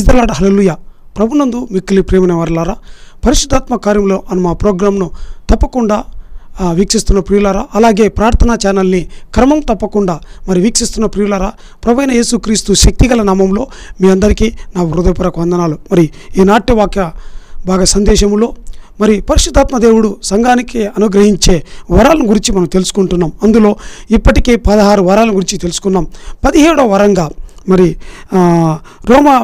Praise the lord. హల్లెలూయా. ప్రభునందు మిక్కిలి ప్రేమైన వారలారా, పరిశుద్ధాత్మ కార్యంలో అని మా ప్రోగ్రాంను తప్పకుండా వీక్షిస్తున్న ప్రియులారా, అలాగే ప్రార్థనా ఛానల్ని క్రమం తప్పకుండా మరి వీక్షిస్తున్న ప్రియులారా, ప్రభువైన యేసుక్రీస్తు శక్తిగల నామంలో మీ అందరికీ నా హృదయపూర్వక వందనాలు. మరి ఈ నాట్యవాక్య భాగ సందేశములో మరి పరిశుద్ధాత్మ దేవుడు సంఘానికి అనుగ్రహించే వరాలను గురించి మనం తెలుసుకుంటున్నాం. అందులో ఇప్పటికే 16 వరాల గురించి తెలుసుకున్నాం. 17వ వరంగా మరి రోమా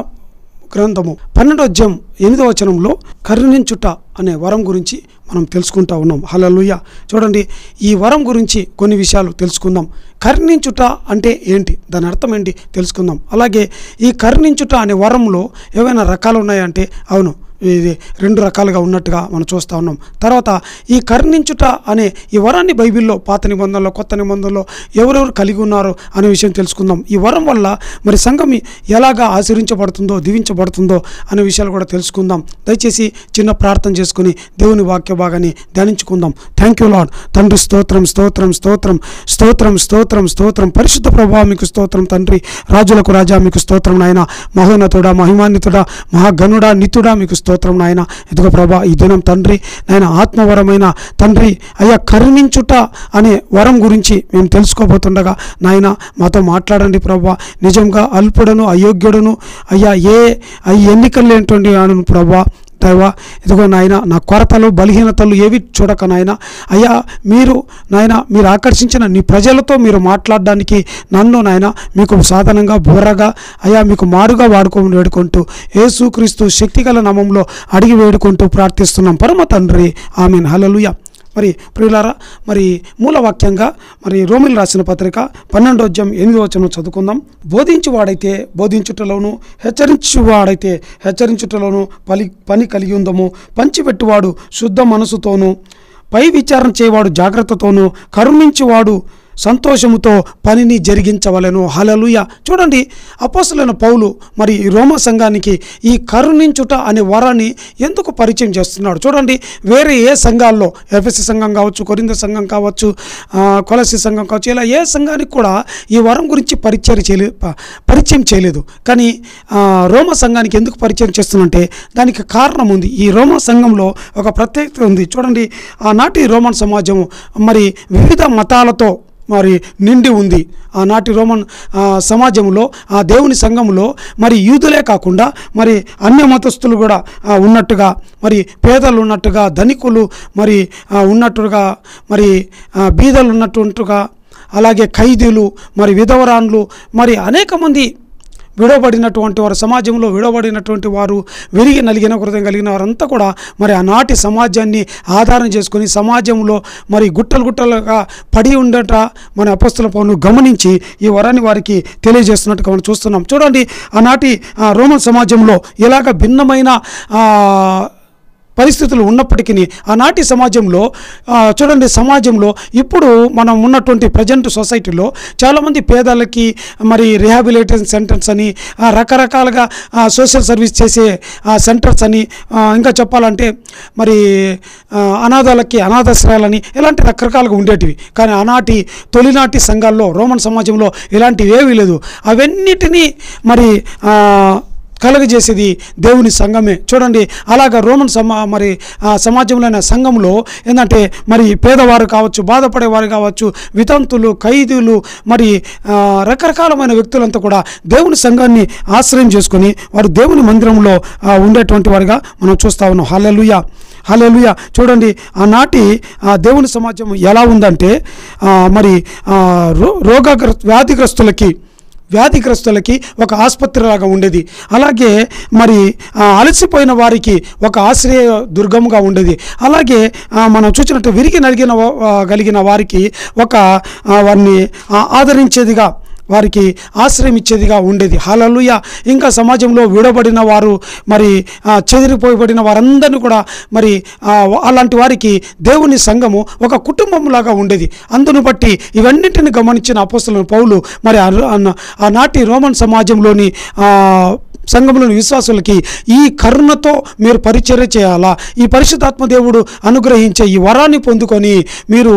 గ్రంథము 12వ అధ్యాయం 8వ వచనంలో కరుణించుట అనే వరం గురించి మనం తెలుసుకుంటా ఉన్నాం. హల్లెలూయా. చూడండి, ఈ వరం గురించి కొన్ని విషయాలు తెలుసుకుందాం. కరుణించుట అంటే ఏంటి, దాని అర్థం ఏంటి తెలుసుకుందాం. అలాగే ఈ కరుణించుట అనే వరంలో ఏవైనా రకాలు ఉన్నాయంటే అవును, ఇది 2 రకాలుగా ఉన్నట్టుగా మనం చూస్తూ ఉన్నాం. తర్వాత ఈ కరుణించుట అనే ఈ వరాన్ని బైబిల్లో పాత నిబంధనలో కొత్త నిబంధనలో ఎవరెవరు కలిగి ఉన్నారో అనే విషయం తెలుసుకుందాం. ఈ వరం వల్ల మరి సంఘం ఎలాగా ఆశీర్వించబడుతుందో దీవించబడుతుందో అనే విషయాలు కూడా తెలుసుకుందాం. దయచేసి చిన్న ప్రార్థన చేసుకుని దేవుని వాక్య భాగాన్ని ధ్యానించుకుందాం. Thank you lord. తండ్రి స్తోత్రం స్తోత్రం స్తోత్రం స్తోత్రం స్తోత్రం స్తోత్రం. పరిశుద్ధ ప్రభువా మీకు స్తోత్రం తండ్రి. రాజులకు రాజా మీకు స్తోత్రం నాయన. మహోన్నతుడా మహిమాన్వితుడా మహాగణుడా నిత్యుడా మీకు స్తోత్రం నాయన. ఇదిగో ప్రభా, ఈ దినం తండ్రి నాయన ఆత్మవరమైన తండ్రి అయ్యా కరుణించుట అనే వరం గురించి మేము తెలుసుకోబోతుండగా నాయన మాతో మాట్లాడండి ప్రభా. నిజంగా అల్పుడను అయోగ్యుడను అయ్యా ఎన్నికలు లేనటువంటి ప్రభా దైవా, ఇదిగో నాయన నా కొరతలు బలహీనతలు ఏవి చూడక నాయన అయ్యా మీరు ఆకర్షించిన నీ ప్రజలతో మీరు మాట్లాడడానికి నన్ను నాయన మీకు సాధనంగా బోరగా అయ్యా మీకు మారుగా వేడుకుంటూ యేసుక్రీస్తు శక్తిగల నామంలో అడిగి వేడుకుంటూ ప్రార్థిస్తున్నాం పరమ తండ్రి. ఆమేన్. హల్లెలూయా. మరి ప్రియులారా, మరి మూలవాక్యంగా మరి రోమిలు రాసిన పత్రిక 12వ అధ్యాయం 8వ వచనం చదువుకుందాం. బోధించువాడైతే బోధించుటలోను హెచ్చరించువాడైతే హెచ్చరించుటలోను పని కలిగి ఉందము. పంచిపెట్టువాడు శుద్ధ మనసుతోనూ పై విచారణ చేయవాడు జాగ్రత్తతోనూ కరుణించువాడు సంతోషముతో పనిని జరిగించవలెను. హల్లెలూయా. చూడండి, అపోస్తలుడైన పౌలు మరి రోమా సంఘానికి ఈ కరుణించుట అనే వరాన్ని ఎందుకు పరిచయం చేస్తున్నాడు చూడండి. వేరే ఏ సంఘాల్లో, ఎఫెసీ సంఘం కావచ్చు, కొరింథీ సంఘం కావచ్చు, కొలస్సీ సంఘం కావచ్చు, ఇలా ఏ సంఘానికి కూడా ఈ వరం గురించి పరిచయం చేయలేదు. కానీ రోమా సంఘానికి ఎందుకు పరిచయం చేస్తున్నంటే దానికి కారణం ఉంది. ఈ రోమా సంఘంలో ఒక ప్రత్యేకత ఉంది. చూడండి, ఆనాటి రోమన్ సమాజం మరి వివిధ మతాలతో మరి నిండి ఉంది. ఆనాటి రోమన్ సమాజంలో ఆ దేవుని సంఘంలో మరి యూదులే కాకుండా మరి అన్య మతస్థులు కూడా ఉన్నట్టుగా, మరి పేదలు ఉన్నట్టుగా, ధనికులు మరి ఉన్నట్టుగా, మరి బీదలు ఉన్నట్టుగా, అలాగే ఖైదీలు, మరి విధవరాన్లు, మరి అనేక మంది విడవబడినటువంటి వారు, సమాజంలో విడవబడినటువంటి వారు, విరిగి నలిగిన హృదయం కలిగిన వారంతా కూడా మరి ఆనాటి సమాజాన్ని ఆధారం చేసుకొని సమాజంలో మరి గుట్టలుగా పడి ఉండట మన అపోస్తల పౌలు గమనించి ఈ వరాన్ని వారికి తెలియజేస్తున్నట్టుగా మనం చూస్తున్నాం. చూడండి, ఆనాటి రోమన్ సమాజంలో ఇలాగ భిన్నమైన పరిస్థితులు ఉన్నప్పటికీ ఆనాటి సమాజంలో చూడండి, సమాజంలో ఇప్పుడు మనం ఉన్నటువంటి ప్రజెంట్ సొసైటీలో చాలామంది పేదలకి మరి రిహాబిలిటేషన్ సెంటర్స్ అని, రకరకాలుగా సోషల్ సర్వీస్ చేసే సెంటర్స్ అని, ఇంకా చెప్పాలంటే మరి అనాథాలకి అనాథాశ్రయాలని, ఇలాంటి రకరకాలుగా ఉండేటివి. కానీ ఆనాటి తొలినాటి సంఘాల్లో రోమన్ సమాజంలో ఇలాంటివి ఏమీ లేదు. అవన్నిటినీ మరి కలుగజేసేది దేవుని సంఘమే. చూడండి, అలాగా రోమన్ మరి సమాజంలోని సంఘంలో ఏంటంటే మరి పేదవారు కావచ్చు, బాధపడేవారు కావచ్చు, వితంతులు, ఖైదీలు, మరి రకరకాలమైన వ్యక్తులంతా కూడా దేవుని సంఘాన్ని ఆశ్రయం చేసుకొని వారు దేవుని మందిరంలో ఉండేటువంటి వారిగా మనం చూస్తూ ఉన్నాం. హల్లెలూయా. హల్లెలూయా. చూడండి, ఆనాటి దేవుని సమాజం ఎలా ఉందంటే మరి వ్యాధిగ్రస్తులకి ఒక ఆసుపత్రిలాగా ఉండేది. అలాగే మరి అలసిపోయిన వారికి ఒక ఆశ్రయ దుర్గంగా ఉండేది. అలాగే మనం చూసినట్టు విరిగి కలిగిన వారికి వారిని ఆదరించేదిగా, వారికి ఆశ్రయం ఇచ్చేదిగా ఉండేది. హల్లెలూయా. ఇంకా సమాజంలో విడబడిన వారు, మరి చెదిరిపోయబడిన వారందరినీ కూడా మరి అలాంటి వారికి దేవుని సంఘము ఒక కుటుంబంలాగా ఉండేది. అందును బట్టి ఇవన్నింటిని గమనించిన అపోస్తలుడైన పౌలు మరి ఆనాటి రోమన్ సమాజంలోని సంఘంలోని విశ్వాసులకి ఈ కరుణతో మీరు పరిచర్య చేయాలా, ఈ పరిశుద్ధాత్మ దేవుడు అనుగ్రహించే ఈ వరాన్ని పొందుకొని మీరు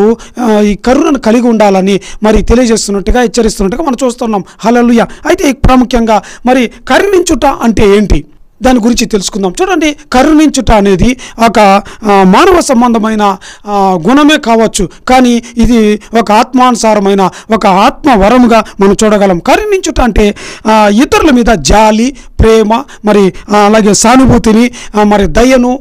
ఈ కరుణను కలిగి ఉండాలని మరి తెలియజేస్తున్నట్టుగా, హెచ్చరిస్తున్నట్టుగా మనం చూస్తున్నాం. హల్లెలూయా. అయితే ప్రాముఖ్యంగా మరి కరుణించుట అంటే ఏంటి? దాని గురించి తెలుసుకుందాం. చూడండి, కరుణించుట అనేది ఒక మానవ సంబంధమైన గుణమే కావచ్చు, కానీ ఇది ఒక ఆత్మానుసారమైన ఒక ఆత్మ వరముగా మనం చూడగలం. కరుణించుట అంటే ఇతరుల మీద జాలి, ప్రేమ, మరి అలాగే సానుభూతిని, మరి దయను,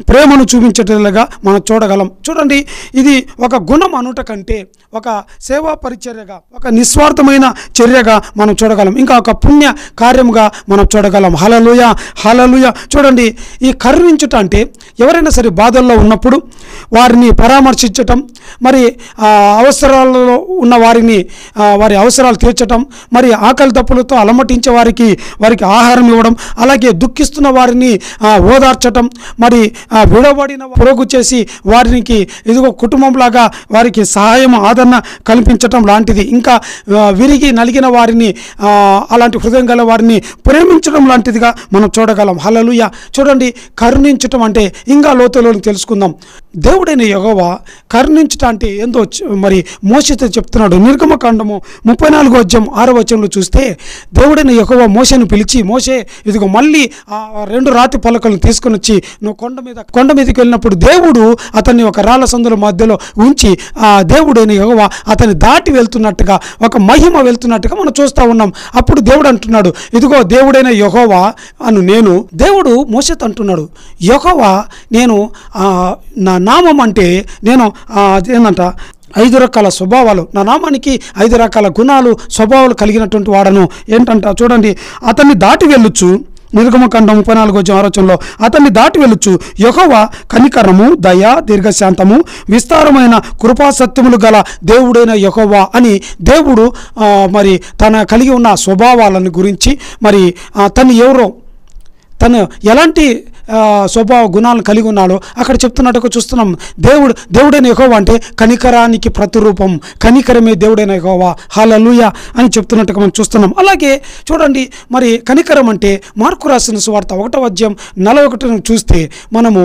ప్రేమను చూపించేటట్లుగా మనం చూడగలం. చూడండి, ఇది ఒక గుణం అనుట కంటే ఒక సేవా పరిచర్యగా, ఒక నిస్వార్థమైన చర్యగా మనం చూడగలం. ఇంకా ఒక పుణ్య కార్యముగా మనం చూడగలం. హల్లెలూయా, హల్లెలూయా. చూడండి, ఈ కరుణించుట అంటే ఎవరైనా సరే బాధల్లో ఉన్నప్పుడు వారిని పరామర్శించటం, మరి అవసరాలలో ఉన్న వారిని వారి అవసరాలు తీర్చటం, మరి ఆకలి దప్పులతో అలమటించే వారికి ఆహారం ఇవ్వడం, అలాగే దుఃఖిస్తున్న వారిని ఓదార్చటం, మరి విడబడిన పొరుగు చేసి వారికి ఇదిగో కుటుంబంలాగా వారికి సహాయం, ఆదరణ కల్పించటం లాంటిది. ఇంకా విరిగి నలిగిన వారిని, అలాంటి హృదయం గల వారిని ప్రేమించడం లాంటిదిగా మనం చూడగలం. హల్లెలూయా. చూడండి, కరుణించటం అంటే ఇంకా లోతులో తెలుసుకుందాం. దేవుడైన యెహోవా కరుణించట అంటే ఏందో మరి మోషేతో చెప్తున్నాడు. నిర్గమకాండము 34వ అధ్యాయం 6వ వచనంలో చూస్తే దేవుడైన యెహోవా మోషేను పిలిచి, మోషే ఇదిగో మళ్ళీ 2 రాతి పలకలను తీసుకొని వచ్చి నువ్వు కొండ మీదకి వెళ్ళినప్పుడు దేవుడు అతన్ని ఒక రాళ్ళ సందుల మధ్యలో ఉంచి దేవుడైన యెహోవా అతన్ని దాటి వెళ్తున్నట్టుగా, ఒక మహిమ వెళ్తున్నట్టుగా మనం చూస్తూ ఉన్నాం. అప్పుడు దేవుడు అంటున్నాడు, ఇదిగో దేవుడైన యెహోవా అను నేను. దేవుడు మోషేతో అంటున్నాడు, యెహోవా నేను నా నామం అంటే నేను ఏంటంట 5 రకాల స్వభావాలు, నా నామానికి 5 రకాల గుణాలు, స్వభావాలు కలిగినటువంటి వాడను. ఏంటంట చూడండి, అతన్ని దాటి వెళ్ళొచ్చు. నిర్గమకాండం 34వ అధ్యాయం 6వ వచనంలో అతన్ని దాటి వెళ్ళొచ్చు. యెహోవా కనికరము, దయ, దీర్ఘశాంతము, విస్తారమైన కృపాసత్యములు గల దేవుడైన యెహోవా అని దేవుడు మరి తన కలిగి ఉన్న స్వభావాలను గురించి, మరి తను ఎలాంటి స్వభావ గుణాలను కలిగి ఉన్నాడో అక్కడ చెప్తున్నట్టుగా చూస్తున్నాం. దేవుడైన యెహోవా అంటే కనికరానికి ప్రతిరూపం, కనికరమే దేవుడైన యెహోవా. హల్లెలూయా అని చెప్తున్నట్టుగా మనం చూస్తున్నాం. అలాగే చూడండి, మరి కనికరం అంటే మార్కు రాసిన సువార్త 1వ అధ్యాయం 41 చూస్తే మనము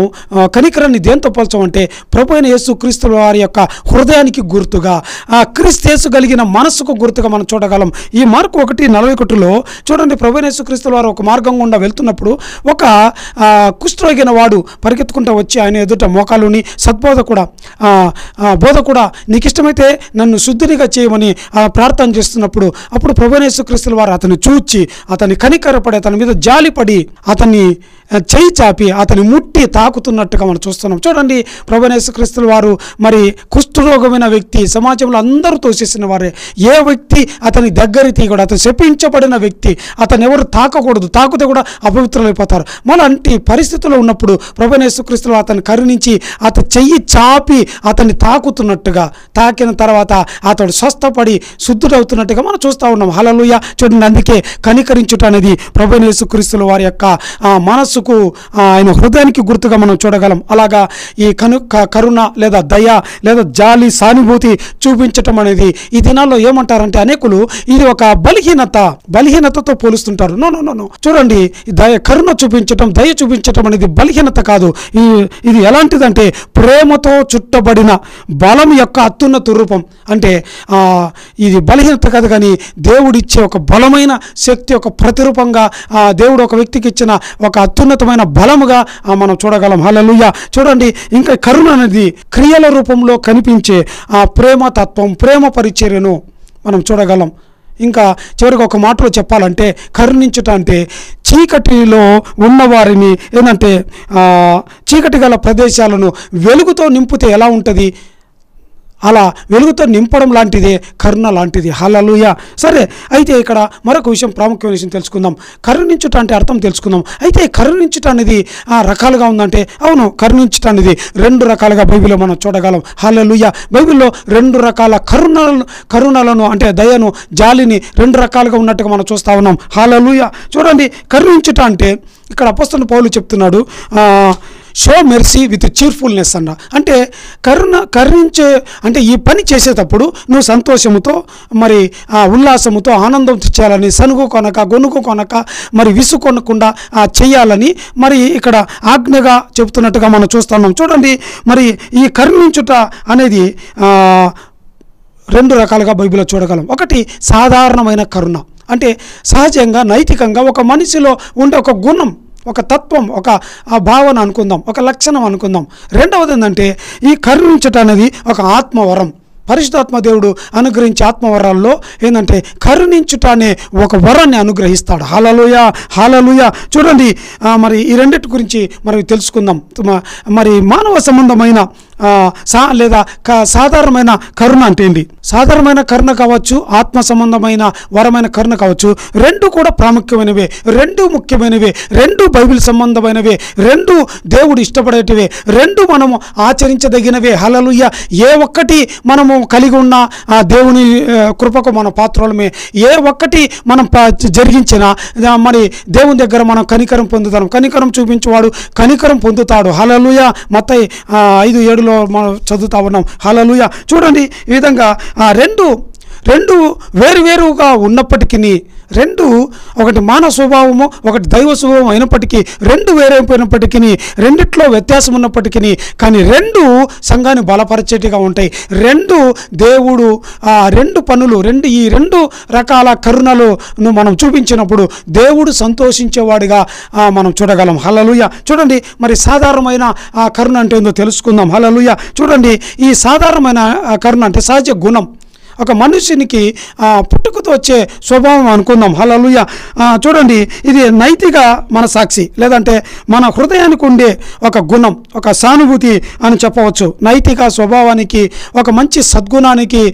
కనికరాన్ని దేంతో పోల్చామంటే ప్రభు అయిన యేసు క్రీస్తు వారి యొక్క హృదయానికి గుర్తుగా, క్రీస్తు యేసు కలిగిన మనస్సుకు గుర్తుగా మనం చూడగలం. ఈ మార్కు 1:41లో చూడండి, ప్రభు అయిన యేసు క్రీస్తు వారు ఒక మార్గం గుండా వెళ్తున్నప్పుడు ఒక కుష్ఠరోగిన వాడు పరిగెత్తుకుంటూ వచ్చి ఆయన ఎదుట మోకాలుని బోధ కూడా నీకు ఇష్టమైతే నన్ను శుద్ధినిగా చేయమని ప్రార్థన చేస్తున్నప్పుడు అప్పుడు ప్రభువైన యేసుక్రీస్తు వారు అతన్ని చూచి, అతన్ని కనికరపడి, అతని మీద జాలిపడి, అతన్ని చేయి చాపి అతని ముట్టి తాకుతున్నట్టుగా మనం చూస్తున్నాం. చూడండి, ప్రభువైన యేసుక్రీస్తు వారు మరి కుష్ఠరోగమైన వ్యక్తి, సమాజంలో అందరూ తోసేసిన వారే. ఏ వ్యక్తి అతని దగ్గర తీయకూడదు, అతను శపించబడిన వ్యక్తి, అతను ఎవరు తాకకూడదు, తాకితే కూడా అపవిత్రులైపోతారు. అలాంటి పరిస్థితుల్లో ఉన్నప్పుడు ప్రభువైన యేసుక్రీస్తు అతన్ని కరుణించి అతను చెయ్యి చాపి అతన్ని తాకుతున్నట్టుగా, తాకిన తర్వాత అతడు స్వస్థపడి శుద్ధుడవుతున్నట్టుగా మనం చూస్తూ ఉన్నాం. హల్లెలూయా. చూడండి, అందుకే కనికరించుట అనేది ప్రభువైన యేసుక్రీస్తు వారి యొక్క మనస్సుకు, ఆయన హృదయానికి గుర్తుగా మనం చూడగలం. అలాగా ఈ కరుణ లేదా దయ లేదా జాలి, సానుభూతి చూపించటం అనేది ఈ దినాల్లో ఏమంటారంటే అనేకులు ఇది ఒక బలహీనతతో పోలుస్తుంటారు. నో. చూడండి, కరుణ చూపించటం, దయ చూపించటం అనేది బలహీనత కాదు. ఇది ఎలాంటిదంటే ప్రేమతో చుట్టబడిన బలం యొక్క అత్యున్నత రూపం. అంటే ఇది బలహీనత కాదు, కానీ దేవుడిచ్చే ఒక బలమైన శక్తి, ఒక ప్రతిరూపంగా దేవుడు ఒక వ్యక్తికి ఇచ్చిన ఒక అత్యున్నతమైన బలముగా మనం చూడగలం. హల్లెలూయా. చూడండి, ఇంకా కరుణ అనేది క్రియల రూపంలో కనిపించే ప్రేమతత్వం, ప్రేమ పరిచర్యను మనం చూడగలం. ఇంకా చివరికి ఒక మాటలో చెప్పాలంటే కరుణించుట అంటే చీకటిలో ఉన్నవారిని ఏంటంటే చీకటి గల ప్రదేశాలను వెలుగుతో నింపితే ఎలా ఉంటుంది, అలా వెలుగుతో నింపడం లాంటిదే కరుణ లాంటిది. హల్లెలూయా. సరే, అయితే ఇక్కడ మరొక విషయం, ప్రాముఖ్యమైన విషయం తెలుసుకుందాం. కరుణించుట అంటే అర్థం తెలుసుకుందాం. అయితే కరుణించుట అనేది రకాలుగా ఉందంటే అవును, కరుణించుట అనేది 2 రకాలుగా బైబిల్లో మనం చూడగలం. హల్లెలూయా. బైబిల్లో 2 రకాల కరుణలను అంటే దయను, జాలిని 2 రకాలుగా ఉన్నట్టుగా మనం చూస్తూ ఉన్నాం. హల్లెలూయా. చూడండి, కరుణించుట అంటే ఇక్కడ అపోస్తలుడు పౌలు చెప్తున్నాడు, షో మెర్సీ విత్ చీర్ఫుల్నెస్ అన్న. అంటే కరుణించే అంటే ఈ పని చేసేటప్పుడు నువ్వు సంతోషముతో, మరి ఉల్లాసముతో, ఆనందం చేయాలని, సనుగు కొనక, గొనుగు కొనక, మరి విసుకొనకుండా చేయాలని మరి ఇక్కడ ఆజ్ఞగా చెబుతున్నట్టుగా మనం చూస్తున్నాం. చూడండి, మరి ఈ కరుణించుట అనేది 2 రకాలుగా బైబిల్లో చూడగలం. ఒకటి సాధారణమైన కరుణ, అంటే సహజంగా నైతికంగా ఒక మనిషిలో ఉండే ఒక గుణం, ఒక తత్వం, ఒక భావన అనుకుందాం, ఒక లక్షణం అనుకుందాం. రెండవది ఏంటంటే ఈ కరుణించట అనేది ఒక ఆత్మవరం. పరిశుద్ధాత్మ దేవుడు అనుగ్రహించే ఆత్మవరాల్లో ఏంటంటే కరుణించుట అనే ఒక వరాన్ని అనుగ్రహిస్తాడు. హల్లెలూయా, హల్లెలూయా. చూడండి, మరి ఈ రెండింటి గురించి మరి తెలుసుకుందాం. మరి మానవ సంబంధమైన లేదా సాధారణమైన కరుణ అంటే ఏంటి? సాధారణమైన కరుణ కావచ్చు, ఆత్మ సంబంధమైన వరమైన కరుణ కావచ్చు, రెండు కూడా ప్రాముఖ్యమైనవే, రెండు ముఖ్యమైనవే, రెండు బైబిల్ సంబంధమైనవే, రెండు దేవుడు ఇష్టపడేటివే, రెండు మనము ఆచరించదగినవే. హల్లెలూయా. ఏ ఒక్కటి మనము కలిగి ఉన్న దేవుని కృపకు మన పాత్రలమే. ఏ ఒక్కటి మనం జరిగించినా మరి దేవుని దగ్గర మనం కనికరం పొందుతాం. కనికరం చూపించేవాడు కనికరం పొందుతాడు. హల్లెలూయా. మత్తయి 5:7 మనం చదువుతా ఉన్నాం. హల్లెలూయా. చూడండి, ఈ విధంగా రెండు వేరువేరుగా ఉన్నప్పటికీ, రెండు ఒకటి మానవ స్వభావము, ఒకటి దైవ స్వభావం అయినప్పటికీ, రెండు వేరైపోయినప్పటికీ, రెండిట్లో వ్యత్యాసం ఉన్నప్పటికీ, కానీ రెండు సంఘాన్ని బలపరిచేటిగా ఉంటాయి. రెండు దేవుడు రెండు పనులు, ఈ రెండు రకాల కరుణలను మనం చూపించినప్పుడు దేవుడు సంతోషించేవాడిగా మనం చూడగలం. హల్లెలూయా. చూడండి, మరి సాధారణమైన కరుణ అంటే ఏందో తెలుసుకుందాం. హల్లెలూయా. చూడండి, ఈ సాధారణమైన కరుణ అంటే సహజ గుణం, ఒక మనుషునికి పుట్టుకతో వచ్చే స్వభావం అనుకుందాం. హల్లెలూయా. చూడండి, ఇది నైతిక మనసాక్షి, లేదంటే మన హృదయానికి ఉండే ఒక గుణం, ఒక సానుభూతి అని చెప్పవచ్చు. నైతిక స్వభావానికి, ఒక మంచి సద్గుణానికి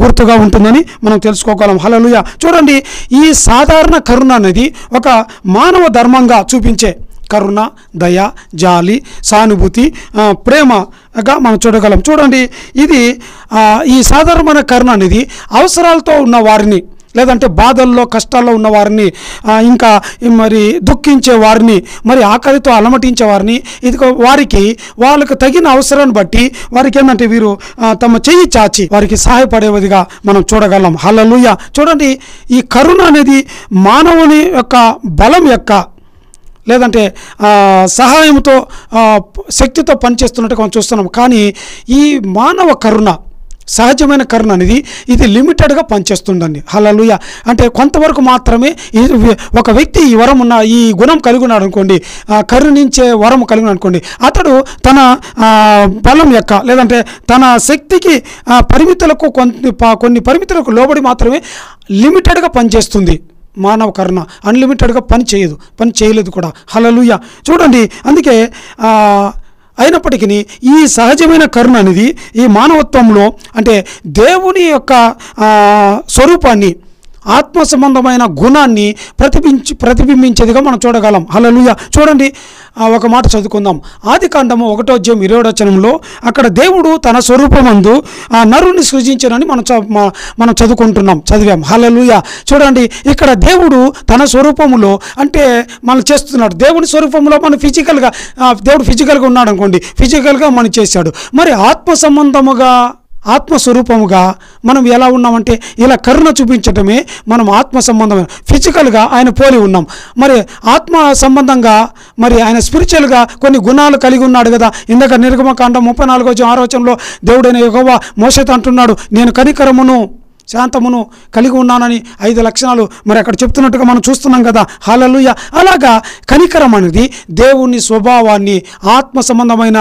గుర్తుగా ఉంటుందని మనం తెలుసుకోగలం. హల్లెలూయా. చూడండి, ఈ సాధారణ కరుణ అనేది ఒక మానవ ధర్మంగా చూపించే కరుణ, దయ, జాలి, సానుభూతి, ప్రేమగా మనం చూడగలం. చూడండి, ఇది ఈ సాధారణమైన కరుణ అనేది అవసరాలతో ఉన్న వారిని, లేదంటే బాధల్లో కష్టాల్లో ఉన్న వారిని, ఇంకా మరి దుఃఖించే వారిని, మరి ఆకలితో అలమటించే వారిని, ఇది వాళ్ళకి తగిన అవసరాన్ని బట్టి వారికి ఏంటంటే వీరు తమ చెయ్యి చాచి వారికి సహాయపడేదిగా మనం చూడగలం. హల్లెలూయా. చూడండి, ఈ కరుణ అనేది మానవుని యొక్క బలం యొక్క, లేదంటే సహాయంతో శక్తితో పనిచేస్తున్నట్టుగా మనం చూస్తున్నాం. కానీ ఈ మానవ కరుణ, సహజమైన కరుణ అనేది ఇది లిమిటెడ్గా పనిచేస్తుందండి. హల్లెలూయా. అంటే కొంతవరకు మాత్రమే ఒక వ్యక్తి ఈ గుణం కలిగి ఉన్నాడు అనుకోండి, కరుణించే వరం కలిగిన అనుకోండి, అతడు తన బలం యొక్క, లేదంటే తన శక్తికి పరిమితులకు కొన్ని పరిమితులకు లోబడి మాత్రమే లిమిటెడ్గా పనిచేస్తుంది. మానవ కరుణ అన్లిమిటెడ్గా పని చేయలేదు కూడా. హల్లెలూయా. చూడండి, అందుకే అయినప్పటికీ ఈ సహజమైన కరుణ అనేది ఈ మానవత్వంలో, అంటే దేవుని యొక్క స్వరూపాన్ని, ఆత్మ సంబంధమైన గుణాన్ని ప్రతిబింబించేదిగా మనం చూడగలం. హల్లెలూయా. చూడండి, ఒక మాట చదువుకుందాం. ఆదికాండము 1:20 అక్కడ దేవుడు తన స్వరూపమందు నరుని సృజించనని మనం చదివాం. హల్లెలూయా. చూడండి, ఇక్కడ దేవుడు తన స్వరూపములో, అంటే మనం చేస్తున్నాడు. దేవుని స్వరూపంలో మనం దేవుడు ఫిజికల్గా ఉన్నాడు అనుకోండి, ఫిజికల్గా మనం చేశాడు. మరి ఆత్మస్వరూపముగా మనం ఎలా ఉన్నామంటే, ఇలా కరుణ చూపించటమే మనం ఆత్మ సంబంధమైన, ఫిజికల్గా ఆయన పోలి ఉన్నాం. మరి ఆత్మ సంబంధంగా మరి ఆయన స్పిరిచువల్గా కొన్ని గుణాలు కలిగి ఉన్నాడు కదా. ఇందాక నిర్గమకాండం 34:6 దేవుడైన యెహోవా మోషేతో అంటున్నాడు, నేను కనికరమును శాంతమును కలిగి ఉన్నానని 5 లక్షణాలు మరి అక్కడ చెప్తున్నట్టుగా మనం చూస్తున్నాం కదా. హల్లెలూయా. అలాగా కనికరం అనేది దేవుని స్వభావాన్ని, ఆత్మ సంబంధమైన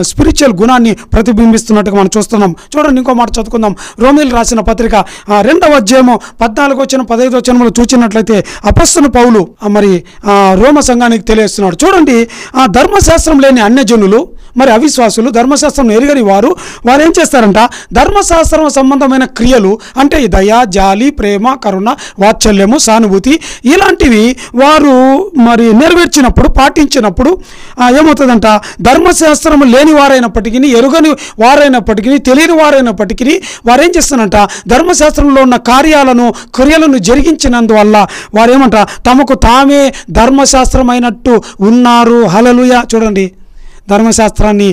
స్పిరిచువల్ గుణాన్ని ప్రతిబింబిస్తున్నట్టుగా మనం చూస్తున్నాం. చూడండి, ఇంకో మాట చదువుకుందాం. రోమీయులకు రాసిన పత్రిక 2:14-15 చూసినట్లయితే అపొస్తలుడైన పౌలు మరి రోమ సంఘానికి తెలియజేస్తున్నాడు. చూడండి, ధర్మశాస్త్రం లేని అన్యజనులు, మరి అవిశ్వాసులు, ధర్మశాస్త్రం ఎరుగని వారు ఏం చేస్తారంట, ధర్మశాస్త్రం సంబంధమైన క్రియలు అంటే దయ, జాలి, ప్రేమ, కరుణ, వాత్సల్యము, సానుభూతి ఇలాంటివి వారు మరి నెరవేర్చినప్పుడు, పాటించినప్పుడు ఏమవుతుందంట, ధర్మశాస్త్రం లేని వారైనప్పటికీ, ఎరుగని వారైనప్పటికీ, తెలియని వారైనప్పటికీ వారు ఏం చేస్తారంట, ధర్మశాస్త్రంలో ఉన్న క్రియలను జరిగించినందువల్ల వారేమంట తమకు తామే ధర్మశాస్త్రమైనట్టు ఉన్నారు. హల్లెలూయా. చూడండి, ధర్మశాస్త్రాన్ని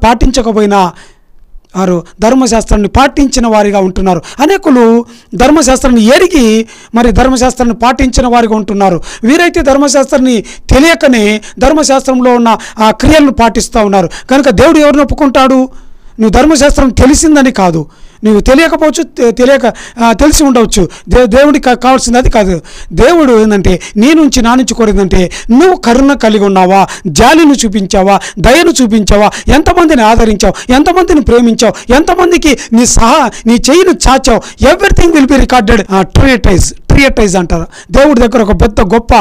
పాటించకపోయినా వారు ధర్మశాస్త్రాన్ని పాటించిన వారిగా ఉంటున్నారు. అనేకులు ధర్మశాస్త్రాన్ని ఎరిగి మరి ధర్మశాస్త్రాన్ని పాటించిన వారిగా ఉంటున్నారు. వీరైతే ధర్మశాస్త్రాన్ని తెలియకనే ధర్మశాస్త్రంలో ఉన్న ఆ క్రియలను పాటిస్తూ ఉన్నారు. కనుక దేవుడు ఎవరిని ఒప్పుకుంటాడు? నువ్వు ధర్మశాస్త్రం తెలిసిందని కాదు, నువ్వు తెలియకపోవచ్చు, తెలిసి ఉండవచ్చు. దేవుడికి కావాల్సింది అది కాదు. దేవుడు ఏంటంటే నీ నుంచి నా నుంచి కోరేదంటే నువ్వు కరుణ కలిగి ఉన్నావా, జాలిని చూపించావా, దయను చూపించావా, ఎంతమందిని ఆదరించావు, ఎంతమందిని ప్రేమించావు, ఎంతమందికి నీ చెయ్యిని చాచావు. Everything will be recorded. ట్రియటైజ్ అంటారు. దేవుడి దగ్గర ఒక పెద్ద గొప్ప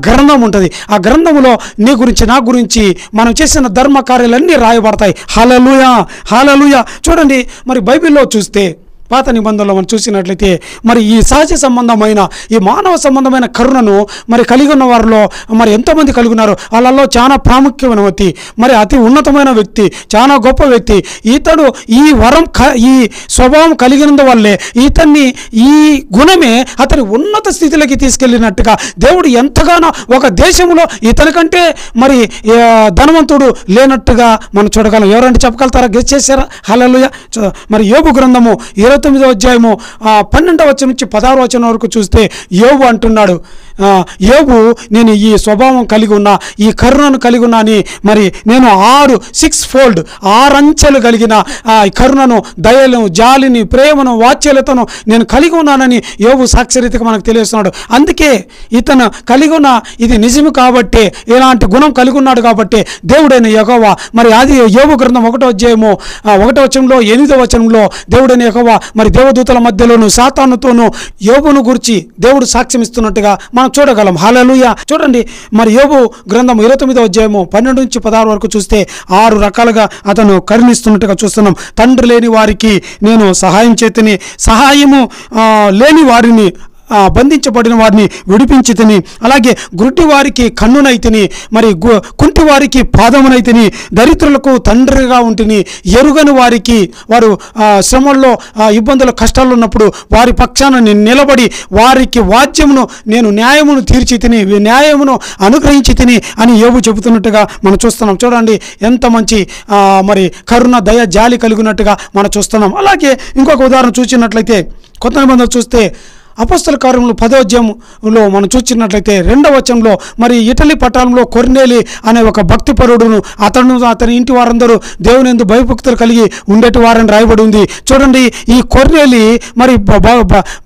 గ్రంథం ఉంటుంది. ఆ గ్రంథంలో నీ గురించి నా గురించి మనం చేసిన ధర్మ కార్యాలన్నీ రాయబడతాయి. హల్లెలూయా, హల్లెలూయా. చూడండి, మరి బైబిల్లో చూస్తే పాత నిబంధనలో మనం చూసినట్లయితే మరి ఈ సహజ సంబంధమైన, ఈ మానవ సంబంధమైన కరుణను మరి కలిగి ఉన్న వారిలో మరి ఎంతోమంది కలిగి ఉన్నారు. వాళ్ళల్లో చాలా ప్రాముఖ్యమైన వ్యక్తి, మరి అతి ఉన్నతమైన వ్యక్తి, చాలా గొప్ప వ్యక్తి. ఇతడు ఈ వరం, ఈ స్వభావం కలిగినందు వల్లే ఇతన్ని, ఈ గుణమే అతని ఉన్నత స్థితిలోకి తీసుకెళ్ళినట్టుగా దేవుడు ఎంతగానో ఒక దేశంలో ఇతని కంటే మరి ధనవంతుడు లేనట్టుగా మనం చూడగలం. ఎవరంటే చెప్పగలుగుతారా? గెస్ చేశారా? హల్లెలూయా. మరి యోబు గ్రంథము 29వ అధ్యాయము 12వ వచనం నుంచి 16వ వచనం వరకు చూస్తే యోబు అంటున్నాడు, యోబు నేను ఈ స్వభావం కలిగి ఉన్నా, ఈ కరుణను కలిగి ఉన్నా అని, మరి నేను 6 ఫోల్డ్ 6 అంచెలు కలిగిన కరుణను, దయను, జాలిని, ప్రేమను, వాత్సల్యతను నేను కలిగి ఉన్నానని యోబు సాక్షరీతిగా మనకు తెలియజేస్తున్నాడు. అందుకే ఇతను కలిగి ఉన్న ఇది నిజము కాబట్టి, ఇలాంటి గుణం కలిగి ఉన్నాడు కాబట్టి దేవుడైన యెహోవా మరి అది యోబు గ్రంథం 1వ అధ్యాయము 1వ వచనంలో 8వ వచనంలో దేవుడైన యెహోవా మరి దేవదూతల మధ్యలోను సాతానుతోనూ యోబును గురించి దేవుడు సాక్ష్యం ఇస్తున్నట్టుగా మనం చూడగలం. హల్లెలూయా. చూడండి, మరి యోబు గ్రంథం 29వ అధ్యాయము 12 నుంచి 16 వరకు చూస్తే 6 రకాలుగా అతను కరుణిస్తున్నట్టుగా చూస్తున్నాం. తండ్రి లేని వారికి నేను సహాయం చేతిని, సహాయము లేని వారిని, బంధించబడిన వారిని విడిపించి తిని, అలాగే గుడ్డి వారికి కన్నునైతిని, మరి కుంటి వారికి పాదమునైతిని, దరిద్రులకు తండ్రిగా ఉంటిని, ఎరుగని వారికి, వారు శ్రమల్లో ఇబ్బందుల కష్టాలు ఉన్నప్పుడు వారి పక్షాన నిలబడి వారికి వాద్యమును నేను న్యాయమును తీర్చి తిని, న్యాయమును అనుగ్రహించి తిని అని యోబు చెబుతున్నట్టుగా మనం చూస్తున్నాం. చూడండి ఎంత మంచి మరి కరుణ, దయ, జాలి కలిగినట్టుగా మనం చూస్తున్నాం. అలాగే ఇంకొక ఉదాహరణ చూసినట్లయితే కొత్త నిబంధన చూస్తే అపోస్తల కార్యములు 10వ అధ్యాయంలో మనం చూసినట్లయితే 2వ వచనంలో మరి ఇటలీ పట్టణంలో కొర్నేలి అనే ఒక భక్తిపరుడును అతని ఇంటి వారందరూ దేవుని యందు భయభక్తులు కలిగి ఉండేటి వారని రాయబడి ఉంది. చూడండి, ఈ కొర్నేలి మరి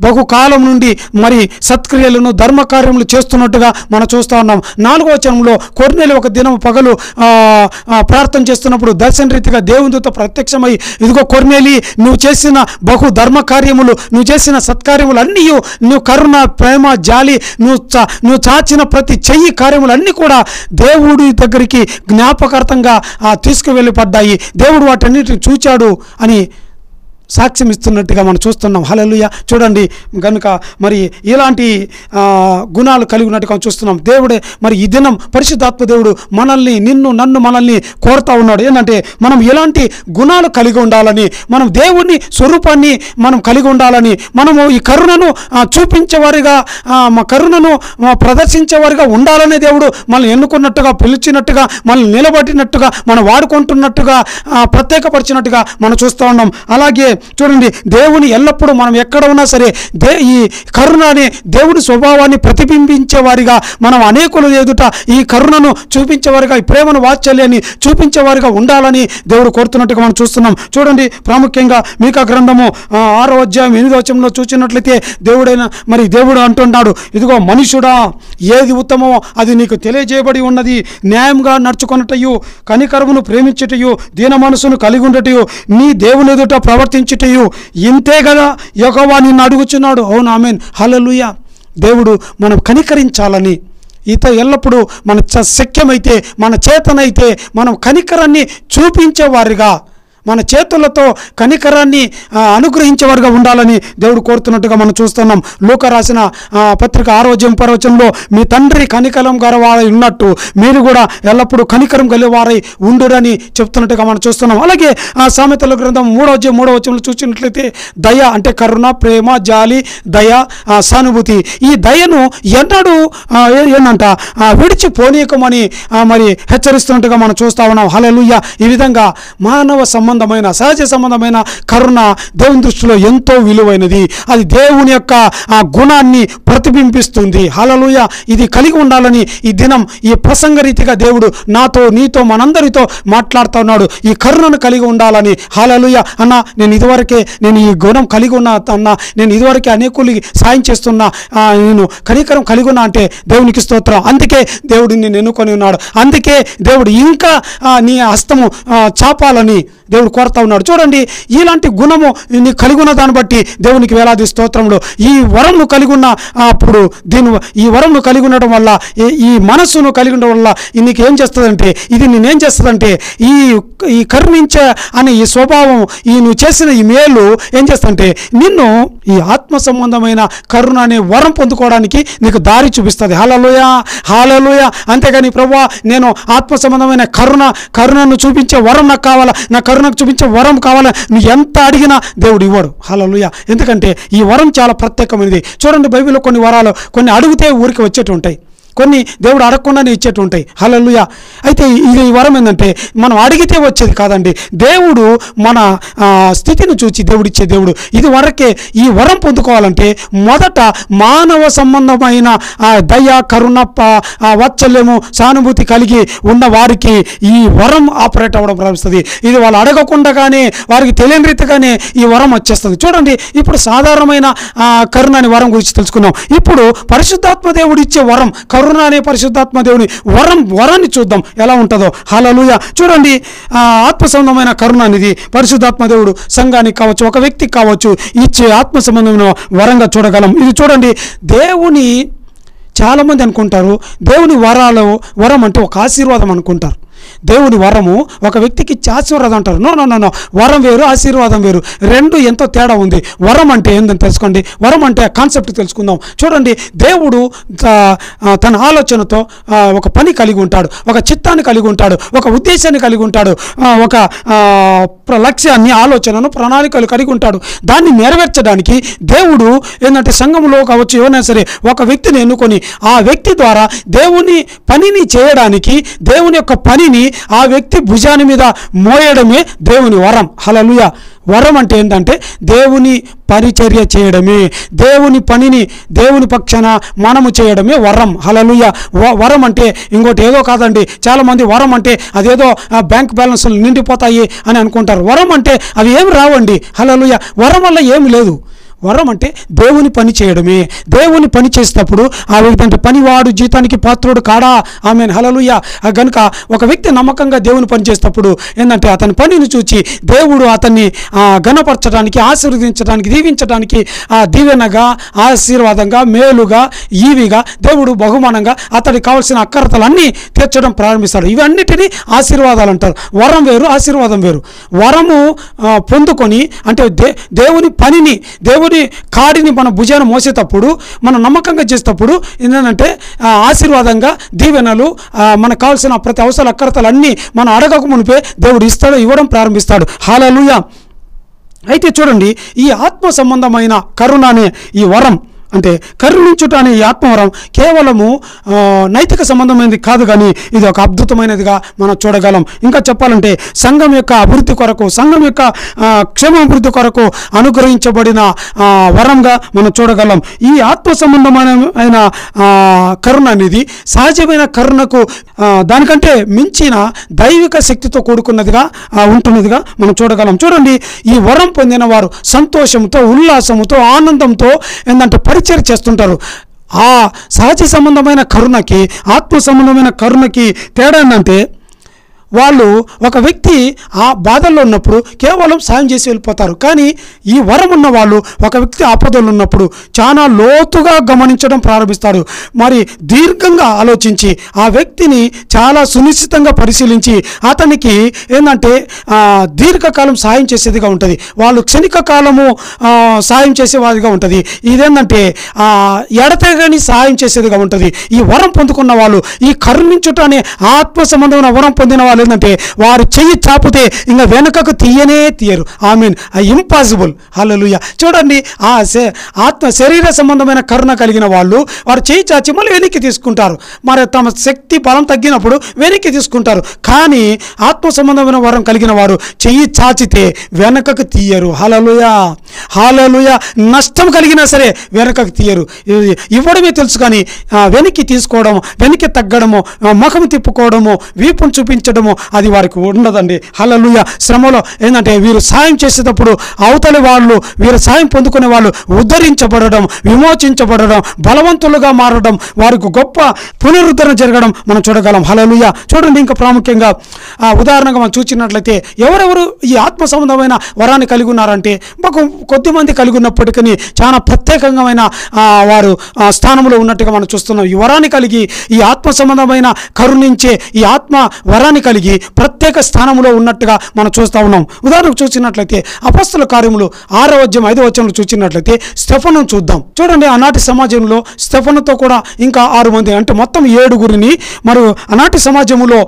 బహుకాలం నుండి మరి సత్క్రియలను, ధర్మకార్యములు చేస్తున్నట్టుగా మనం చూస్తూ ఉన్నాం. 4వ వచనంలో కొర్నేలి ఒక దినం పగలు ప్రార్థన చేస్తున్నప్పుడు దర్శన రీతిగా దేవుని దూత ప్రత్యక్షమై, ఇదిగో కొర్నేలి, నువ్వు చేసిన బహు ధర్మకార్యములు, నువ్వు చేసిన సత్కార్యములు అన్నీ, నువ్వు కరుణ, ప్రేమ, జాలి, నువ్వు చాచిన ప్రతి చెయ్యి కార్యములన్నీ కూడా దేవుడి దగ్గరికి జ్ఞాపకార్థంగా తీసుకువెళ్ళిపడ్డాయి. దేవుడు వాటన్నిటిని చూచాడు అని సాక్ష్యం ఇస్తున్నట్టుగా మనం చూస్తున్నాం. హల్లెలూయా. చూడండి, కనుక మరి ఇలాంటి గుణాలు కలిగి ఉన్నట్టుగా చూస్తున్నాం. దేవుడే మరి ఈ దినం పరిశుద్ధాత్మ దేవుడు నన్ను మనల్ని కోరుతా ఉన్నాడు. ఏంటంటే మనం ఎలాంటి గుణాలు కలిగి ఉండాలని, మనం దేవుని స్వరూపాన్ని మనం కలిగి ఉండాలని, మనము ఈ కరుణను చూపించేవారిగా, మా కరుణను ప్రదర్శించేవారిగా ఉండాలనే దేవుడు మనల్ని ఎన్నుకున్నట్టుగా, పిలిచినట్టుగా, మనల్ని నిలబడినట్టుగా, మనం వాడుకుంటున్నట్టుగా, ప్రత్యేకపరిచినట్టుగా మనం చూస్తూ ఉన్నాం. అలాగే చూడండి, దేవుని ఎల్లప్పుడూ మనం ఎక్కడ ఉన్నా సరే ఈ కరుణ అనే దేవుని స్వభావాన్ని ప్రతిబింబించేవారిగా, మనం అనేకుల ఎదుట ఈ కరుణను చూపించేవారిగా, ఈ ప్రేమను, వాత్సల్యాన్ని చూపించేవారిగా ఉండాలని దేవుడు కోరుతున్నట్టుగా మనం చూస్తున్నాం. చూడండి, ప్రాముఖ్యంగా మీకా గ్రంథము 6వ అధ్యాయం 8వ వచనంలో చూసినట్లయితే దేవుడు అంటున్నాడు, ఇదిగో మనుషుడా, ఏది ఉత్తమమో అది నీకు తెలియజేయబడి ఉన్నది. న్యాయంగా నడుచుకొనుటయు, కనికరమును ప్రేమించుటయు, దీన మనసును కలిగి ఉండటయు, నీ దేవుని ఎదుట ప్రవర్తించుటయు ఇంతే కదా యెహోవా నిన్ను అడుగుచున్నాడు. అవును, ఆమేన్, హల్లెలూయా. దేవుడు మనం కనికరించాలని, ఎల్లప్పుడూ మన శక్యమైతే, మన చేతనైతే మనం కనికరాన్ని చూపించేవారిగా, మన చేతులతో కనికరాన్ని అనుగ్రహించేవారుగా ఉండాలని దేవుడు కోరుతున్నట్టుగా మనం చూస్తున్నాం. లూకా రాసిన పత్రిక 6వ అధ్యాయం 10వ వచనంలో మీ తండ్రి కనికరం గలవారై ఉన్నట్టు మీరు కూడా ఎల్లప్పుడూ కనికరం గలవారై ఉండురని చెప్తున్నట్టుగా మనం చూస్తున్నాం. అలాగే సామెతల గ్రంథం 3వ అధ్యాయం 3వ వచనంలో చూసినట్లయితే దయ అంటే కరుణ, ప్రేమ, జాలి, దయ, సానుభూతి. ఈ దయను ఎన్నడూ ఏంటంట విడిచిపోనీయకమని మరి హెచ్చరిస్తున్నట్టుగా మనం చూస్తా ఉన్నాం. హల్లెలూయా. ఈ విధంగా మానవ సంబంధం సంబంధమైన సహజ సంబంధమైన కరుణ దేవుని దృష్టిలో ఎంతో విలువైనది. అది దేవుని యొక్క ఆ గుణాన్ని ప్రతిబింబిస్తుంది. హల్లెలూయా. ఇది కలిగి ఉండాలని ఈ దినం ఈ ప్రసంగ రీతిగా దేవుడు నాతో నీతో మనందరితో మాట్లాడుతూ ఉన్నాడు. ఈ కరుణను కలిగి ఉండాలని. హల్లెలూయా. అన్న నేను ఈ గుణం కలిగి ఉన్నా అన్న, నేను ఇదివరకే అనేకులకి సాయం చేస్తున్నా, నేను కనికరం కలిగి ఉన్నా అంటే దేవునికి స్తోత్రం. అందుకే దేవుడు నిన్ను ఎన్నుకొని ఉన్నాడు. అందుకే దేవుడు ఇంకా నీ హస్తము చాపాలని దేవుడు కోరుతా ఉన్నాడు. చూడండి, ఇలాంటి గుణము నీ కలిగి ఉన్న దాన్ని బట్టి దేవునికి వేలాది స్తోత్రములు. ఈ వరంను కలిగి ఉన్న అప్పుడు ఈ వరంను కలిగి ఉండడం వల్ల, ఈ మనస్సును కలిగి ఉండడం వల్ల నీకు ఏం చేస్తుందంటే, ఇది నేనేం చేస్తుందంటే, ఈ కరుణించే అనే ఈ స్వభావం, నువ్వు చేసిన ఈ మేలు ఏం చేస్తుందంటే నిన్ను ఈ ఆత్మ సంబంధమైన కరుణ అనే వరం పొందుకోవడానికి నీకు దారి చూపిస్తుంది. హల్లెలూయా, హల్లెలూయా. అంతేగాని ప్రభువా నేను ఆత్మ సంబంధమైన కరుణను చూపించే వరం నాకు కావాలా, నా కరుణకు చూపించే వరం కావాలా, నువ్వు ఎంత అడిగినా దేవుడు ఇవ్వడు. హల్లెలూయా. ఎందుకంటే ఈ వరం చాలా ప్రత్యేకమైనది. చూడండి, బైబిల్లో కొన్ని వరాలు కొన్ని అడిగితే ఊరికి వచ్చేటి ఉంటాయి, కొన్ని దేవుడు అడగకుండానే ఇచ్చేటి ఉంటాయి. హల్లెలూయా. అయితే ఇది వరం ఏంటంటే మనం అడిగితే వచ్చేది కాదండి. దేవుడు మన స్థితిని చూచి దేవుడు ఇచ్చే దేవుడు. ఇది వరకే ఈ వరం పొందుకోవాలంటే మొదట మానవ సంబంధమైన దయ, కరుణ, వాత్సల్యము, సానుభూతి కలిగి ఉన్న వారికి ఈ వరం ఆపరేట్ అవ్వడం ప్రారంభిస్తుంది. ఇది వాళ్ళు అడగకుండానే, వారికి తెలియని రీతిగానే ఈ వరం వచ్చేస్తుంది. చూడండి, ఇప్పుడు సాధారణమైన కరుణ అనే వరం గురించి తెలుసుకున్నాం. ఇప్పుడు పరిశుద్ధాత్మ దేవుడు ఇచ్చే వరం, కరుణ అనే పరిశుద్ధాత్మ దేవుని వరాన్ని చూద్దాం ఎలా ఉంటుందో. హల్లెలూయా. చూడండి, ఆత్మ సంబంధమైన కరుణ అనేది పరిశుద్ధాత్మ దేవుడు సంఘానికి కావచ్చు, ఒక వ్యక్తికి కావచ్చు ఇచ్చే ఆత్మ సంబంధమైన వరంగా చూడగలం. ఇది చూడండి, దేవుని చాలామంది అనుకుంటారు దేవుని వరం అంటే ఒక ఆశీర్వాదం అనుకుంటారు. దేవుని వరము ఒక వ్యక్తికి ఆశీర్వాదం అంటారు. నో, వరం వేరు, ఆశీర్వాదం వేరు, రెండు ఎంతో తేడా ఉంది. వరం అంటే ఏందని తెలుసుకోండి. వరం అంటే కాన్సెప్ట్ తెలుసుకుందాం. చూడండి, దేవుడు తన ఆలోచనతో ఒక పని కలిగి ఉంటాడు, ఒక చిత్తాన్ని కలిగి ఉంటాడు, ఒక ఉద్దేశాన్ని కలిగి ఉంటాడు, ఒక లక్ష్యాన్ని, ఆలోచనను, ప్రణాళికలు కలిగి ఉంటాడు. దాన్ని నెరవేర్చడానికి దేవుడు ఏంటంటే సంఘంలో కావచ్చు ఏమైనా సరే ఒక వ్యక్తిని ఎన్నుకొని ఆ వ్యక్తి ద్వారా దేవుని పనిని చేయడానికి, దేవుని యొక్క పనిని ఆ వ్యక్తి భుజాని మీద మోయడమే దేవుని వరం. హల్లెలూయా. వరం అంటే ఏంటంటే దేవుని పరిచర్య చేయడమే, దేవుని పనిని దేవుని పక్షాన మనము చేయడమే వరం. హల్లెలూయా. వరం అంటే ఇంకోటి ఏదో కాదండి. చాలామంది వరం అంటే అదేదో బ్యాంక్ బ్యాలెన్స్లు నిండిపోతాయి అని అనుకుంటారు. వరం అంటే అవి ఏమి రావండి. హల్లెలూయా. వరం వల్ల ఏమి లేదు. వరం అంటే దేవుని పని చేయడమే. దేవుని పని చేసేటప్పుడు ఆ వ్యక్తి అంటే పనివాడు జీతానికి పాత్రుడు కాడా. ఆమేన్. హల్లెలూయా. కనుక ఒక వ్యక్తి నమ్మకంగా దేవుని పని చేసేటప్పుడు ఏంటంటే అతని పనిని చూచి దేవుడు అతన్ని ఘనపరచడానికి, ఆశీర్వదించడానికి, దీవించడానికి, దీవెనగా, ఆశీర్వాదంగా, మేలుగా, ఈవిగా దేవుడు బహుమానంగా అతడికి కావాల్సిన అక్కరతలన్నీ తీర్చడం ప్రారంభిస్తాడు. ఇవన్నిటినీ ఆశీర్వాదాలు అంటారు. వరం వేరు, ఆశీర్వాదం వేరు. వరము పొందుకొని అంటే దేవుని పనిని, దేవుని కాడిని మన భుజాన మోసేటప్పుడు, మనం నమ్మకంగా చేసేటప్పుడు ఏంటంటే ఆశీర్వాదంగా, దీవెనలు, మనకు కావాల్సిన ప్రతి అవసరాల అక్కరతలు అన్నీ మనం అడగక మునిపే దేవుడు ఇవ్వడం ప్రారంభిస్తాడు. హల్లెలూయా. అయితే చూడండి, ఈ ఆత్మ సంబంధమైన కరుణ అనే ఈ వరం అంటే కరుణించుట అనే ఈ ఆత్మవరం కేవలము నైతిక సంబంధమైనది కాదు, కానీ ఇది ఒక అద్భుతమైనదిగా మనం చూడగలం. ఇంకా చెప్పాలంటే సంఘం యొక్క అభివృద్ధి కొరకు, సంఘం యొక్క క్షేమాభివృద్ధి కొరకు అనుగ్రహించబడిన వరంగా మనం చూడగలం. ఈ ఆత్మ సంబంధమైన కరుణ అనేది సహజమైన కరుణకు దానికంటే మించిన దైవిక శక్తితో కూడుకున్నదిగా ఉంటున్నదిగా మనం చూడగలం. చూడండి, ఈ వరం పొందిన వారు సంతోషంతో, ఉల్లాసంతో, ఆనందంతో ఏంటంటే పరిచయం చేస్తుంటారు. ఆ సహజ సంబంధమైన కరుణకి, ఆత్మ సంబంధమైన కరుణకి తేడా ఏంటంటే వాళ్ళు ఒక వ్యక్తి ఆ బాధల్లో ఉన్నప్పుడు కేవలం సాయం చేసి వెళ్ళిపోతారు. కానీ ఈ వరం ఉన్న వాళ్ళు ఒక వ్యక్తి ఆపదలు ఉన్నప్పుడు చాలా లోతుగా గమనించడం ప్రారంభిస్తాడు. మరి దీర్ఘంగా ఆలోచించి ఆ వ్యక్తిని చాలా సునిశ్చితంగా పరిశీలించి అతనికి ఏంటంటే దీర్ఘకాలం సాయం చేసేదిగా ఉంటుంది. వాళ్ళు క్షణిక కాలము సాయం చేసేవాదిగా ఉంటుంది. ఇదేంటంటే ఎడతెగని సాయం చేసేదిగా ఉంటుంది. ఈ వరం పొందుకున్న వాళ్ళు, ఈ కరుణించుట అనే ఆత్మ సంబంధమైన వరం పొందిన వాళ్ళు వాళ్ళు ఏంటంటే వారు చెయ్యి చాపితే ఇంకా వెనుకకు తీయరు. ఆమీన్. ఇంపాసిబుల్. హల్లెలూయా. చూడండి, శరీర సంబంధమైన కరుణ కలిగిన వాళ్ళు వారు చెయ్యి చాచి మళ్ళీ వెనక్కి తీసుకుంటారు. మరి తమ శక్తి బలం తగ్గినప్పుడు వెనక్కి తీసుకుంటారు. కానీ ఆత్మ సంబంధమైన వరం కలిగిన వారు చెయ్యి చాచితే వెనకకు తీయరు. హల్లెలూయా, హల్లెలూయా. నష్టం కలిగినా సరే వెనకకు తీయరు. ఇవ్వడమే తెలుసు కానీ వెనక్కి తీసుకోవడం, వెనక్కి తగ్గడము, ముఖం తిప్పుకోవడము, వీపును చూపించడము అది వారికి ఉండదండి. హల్లెలూయా. శ్రమలో ఏంటంటే వీరు సాయం చేసేటప్పుడు అవతలి వాళ్ళు, వీరు సాయం పొందుకునే వాళ్ళు ఉద్ధరించబడడం, విమోచించబడడం, బలవంతులుగా మారడం, వారికి గొప్ప పునరుద్ధరణ జరగడం మనం చూడగలం. హల్లెలూయా. చూడండి, ఇంకా ప్రాముఖ్యంగా ఉదాహరణగా మనం చూసినట్లయితే ఎవరెవరు ఈ ఆత్మ సంబంధమైన వరాన్ని కలిగి ఉన్నారంటే కొద్దిమంది కలిగి ఉన్నప్పటికీ చాలా ప్రత్యేకమైన వారు స్థానంలో ఉన్నట్టుగా మనం చూస్తున్నాం. ఈ వరాన్ని కలిగి, ఈ ఆత్మ సంబంధమైన కరుణించే ఈ ఆత్మ వరాన్ని కలిగి ప్రత్యేక స్థానంలో ఉన్నట్టుగా మనం చూస్తూ ఉన్నాం. ఉదాహరణకు చూసినట్లయితే అపొస్తలుల కార్యములు 6వ అధ్యాయం 5వ వచనంలో చూసినట్లయితే స్టెఫనును చూద్దాం. చూడండి, ఆనాటి సమాజంలో స్టెఫనుతో కూడా ఇంకా 6 మంది అంటే మొత్తం 7గురిని మరియు ఆనాటి సమాజంలో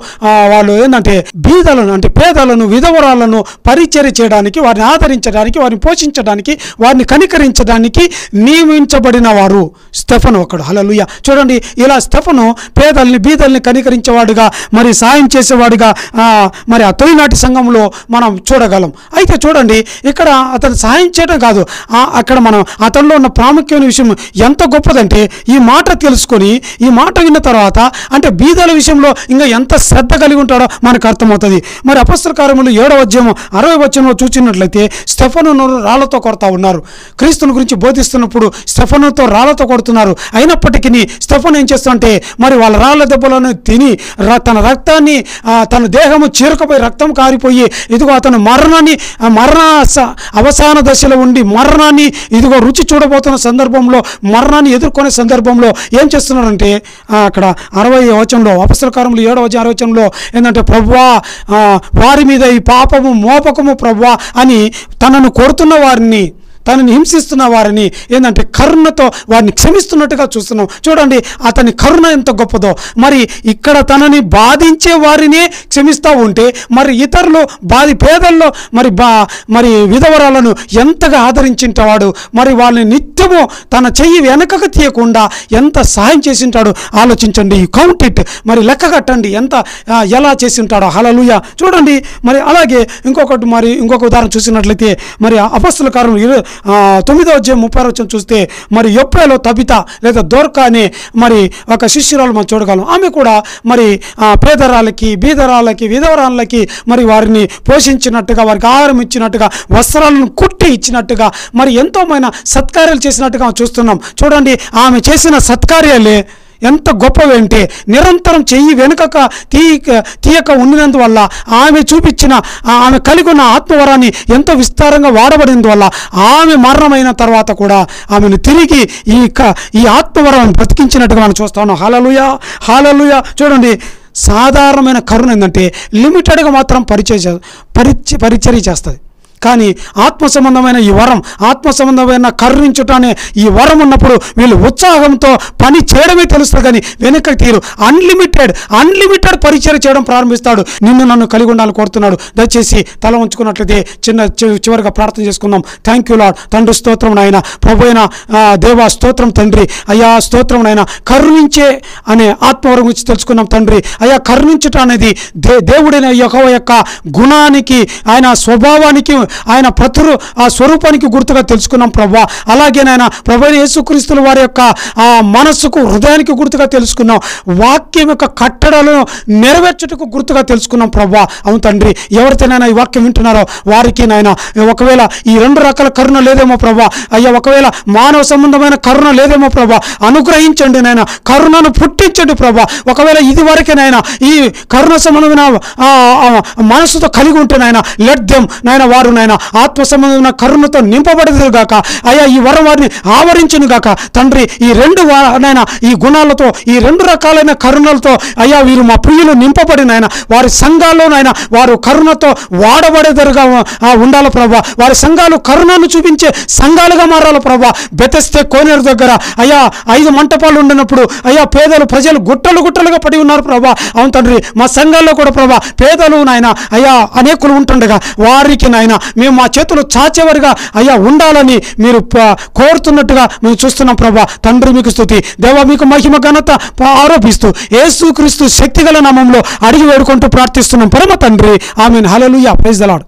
వాళ్ళు ఏంటంటే బీదలను అంటే పేదలను, విధవరాలను పరిచర్య చేయడానికి, వారిని ఆదరించడానికి, వారిని పోషించడానికి, వారిని కనికరించడానికి నియమించబడిన వారు స్టెఫను ఒకడు. హల్లెలూయా. చూడండి, ఇలా స్టెఫను పేదల్ని, బీదల్ని కనికరించేవాడుగా, మరి సాయం చేసేవాడుగా మరి ఆ తొలినాటి సంఘంలో మనం చూడగలం. అయితే చూడండి, ఇక్కడ అతను సాయం చేయడం కాదు, అక్కడ మనం అతనిలో ఉన్న ప్రాముఖ్యమైన విషయం ఎంత గొప్పదంటే ఈ మాట తెలుసుకొని, ఈ మాట విన్న తర్వాత అంటే బీదల విషయంలో ఇంకా ఎంత శ్రద్ధ కలిగి ఉంటాడో మనకు అర్థమవుతుంది. మరి అపొస్తలుల కార్యములు 7వ అధ్యాయం 60వ వచనంలో చూసినట్లయితే స్టెఫనును రాళ్లతో కొడతా ఉన్నారు. క్రీస్తుని గురించి బోధిస్తున్నప్పుడు స్టెఫనుతో రాళ్లతో కొడుతున్నారు. అయినప్పటికీ స్టెఫను ఏం చేస్తుంటే మరి వాళ్ళ రాళ్ల దెబ్బలను తిని తన రక్తాన్ని, తన దేహము చీరకపోయి రక్తం కారిపోయి ఇదిగో అతను మరణ అవసాన దశలో ఉండి మరణాన్ని ఇదిగో రుచి చూడబోతున్న సందర్భంలో, మరణాన్ని ఎదుర్కొనే సందర్భంలో ఏం చేస్తున్నారంటే అక్కడ 60వ వచనంలో, అపొస్తలుల కార్యములు 7వ అధ్యాయం 60వ వచనంలో ఏంటంటే ప్రభువా వారి మీద ఈ పాపము మోపకము ప్రభువా అని తనను కొడుతున్న వారిని, తనని హింసిస్తున్న వారిని ఏంటంటే కరుణతో వారిని క్షమిస్తున్నట్టుగా చూస్తున్నాం. చూడండి, అతని కరుణ ఎంత గొప్పదో. మరి ఇక్కడ తనని బాధించే వారినే క్షమిస్తూ ఉంటే మరి ఇతరులు పేదల్లో మరి విధవరాలను ఎంతగా ఆదరించింటాడు. మరి వాళ్ళని నిత్యము తన చెయ్యి వెనకకు తీయకుండా ఎంత సహాయం చేసింటాడు ఆలోచించండి. కౌంట్ ఇట్, మరి లెక్క కట్టండి ఎలా చేసింటాడో. హల్లెలూయా. చూడండి, మరి అలాగే ఇంకొక ఉదాహరణ చూసినట్లయితే మరి అపొస్తలుల కార్యములు 9వ అధ్యాయం 30వ వచనం చూస్తే మరి యొప్పేలో తబిత లేదా దోర్కా అనే మరి ఒక శిష్యురాలు మనం చూడగలం. ఆమె కూడా మరి పేదరాళ్ళకి, బీదరాళ్ళకి, విధవరాళ్ళకి మరి వారిని పోషించినట్టుగా, వారికి ఆహారం ఇచ్చినట్టుగా, వస్త్రాలను కుట్టి ఇచ్చినట్టుగా, మరి ఎంతోమైన సత్కార్యాలు చేసినట్టుగా చూస్తున్నాం. చూడండి, ఆమె చేసిన సత్కార్యాలే ఎంత గొప్పవేంటే నిరంతరం చెయ్యి వెనుకక తీయక ఉండినందువల్ల ఆమె చూపించిన, ఆమె కలిగి ఉన్న ఆత్మవరాన్ని ఎంతో విస్తారంగా వాడబడినందువల్ల ఆమె మరణమైన తర్వాత కూడా ఆమెను తిరిగి ఈ ఆత్మవరాన్ని బ్రతికించినట్టుగా మనం చూస్తా ఉన్నాం. హల్లెలూయా, హల్లెలూయా. చూడండి, సాధారణమైన కరుణ ఏంటంటే లిమిటెడ్గా మాత్రం పరిచర్య చేస్తుంది. కానీ ఆత్మ సంబంధమైన ఈ వరం, ఆత్మ సంబంధమైన కరుణించుటనే ఈ వరం ఉన్నప్పుడు వీళ్ళు ఉత్సాహంతో పని చేయడమే తెలుస్తుంది. కానీ వెనక్కి తీరు అన్లిమిటెడ్ పరిచయం చేయడం ప్రారంభిస్తాడు. నిన్ను నన్ను కలిగి ఉండాలని కోరుతున్నాడు. దయచేసి తల ఉంచుకున్నట్లయితే చివరిగా ప్రార్థన చేసుకుందాం. Thank you lord. తండ్రి స్తోత్రం నాయన, ప్రభు అయిన దేవా స్తోత్రం తండ్రి. అయ్యా స్తోత్రం నాయన, కరుణించే అనే ఆత్మవరం గురించి తెలుసుకున్నాం తండ్రి. అయ్యా కరుణించుట అనేది దేవుడైన యెహోవా యొక్క గుణానికి, ఆయన స్వభావానికి, ఆయన ఆ స్వరూపానికి గుర్తుగా తెలుసుకున్నాం ప్రభా. అలాగే నాయన ప్రభు యేసుక్రీస్తుల వారి యొక్క ఆ మనస్సుకు, హృదయానికి గుర్తుగా తెలుసుకున్నాం. వాక్యం యొక్క కట్టడలను నెరవేర్చుటకు గుర్తుగా తెలుసుకున్నాం ప్రభా. అవును తండ్రి, ఎవరితోనైనా ఈ వాక్యం వింటున్నారో వారికి నాయన ఒకవేళ ఈ 2 రకాల కరుణ లేదేమో ప్రభా, అయ్యా ఒకవేళ మానవ సంబంధమైన కరుణ లేదేమో ప్రభా, అనుగ్రహించండి నాయన, కరుణను పుట్టించండి ప్రభా. ఒకవేళ ఇది వరకే నాయన ఈ కరుణ సంబంధమైన మనస్సుతో కలిగి ఉంటే నాయన లెట్ దెమ్ నాయన వారు నాయన ఆత్మ సంబంధమైన కరుణతో నింపబడదు గాక అయ్యా. ఈ వరం వారిని ఆవరించును గాక తండ్రి. ఈ రెండు నాయన ఈ గుణాలతో ఈ రెండు రకాలైన కరుణలతో అయ్యా వీరు మా ప్రియులు నింపబడిన ఆయన వారి సంఘాల్లో నాయన వారు కరుణతో వాడబడేదరుగా ఉండాలి ప్రభా. వారి సంఘాలు కరుణను చూపించే సంఘాలుగా మారాలి ప్రభా. బెతెస్తే కోనేరు దగ్గర అయ్యా 5 మంటపాలు ఉండినప్పుడు అయ్యా పేదలు ప్రజలు గుట్టలుగా పడి ఉన్నారు ప్రభా. అవును తండ్రి, మా సంఘాల్లో కూడా ప్రభా పేదలు నాయన అయ్యా అనేకులు ఉంటుండగా వారికి నాయన మేము మా చేతులు చాచేవారిగా అయ్యా ఉండాలని మీరు కోరుతున్నట్టుగా మేము చూస్తున్నాం ప్రభా. తండ్రి మీకు స్తుతి దేవా, మీకు మహిమ ఘనత ఆరోపిస్తూ యేసుక్రీస్తు శక్తిగల నామంలో అడిగి వేడుకుంటూ ప్రార్థిస్తున్నాం పరమ తండ్రి. ఆమేన్. హల్లెలూయా. Praise the lord.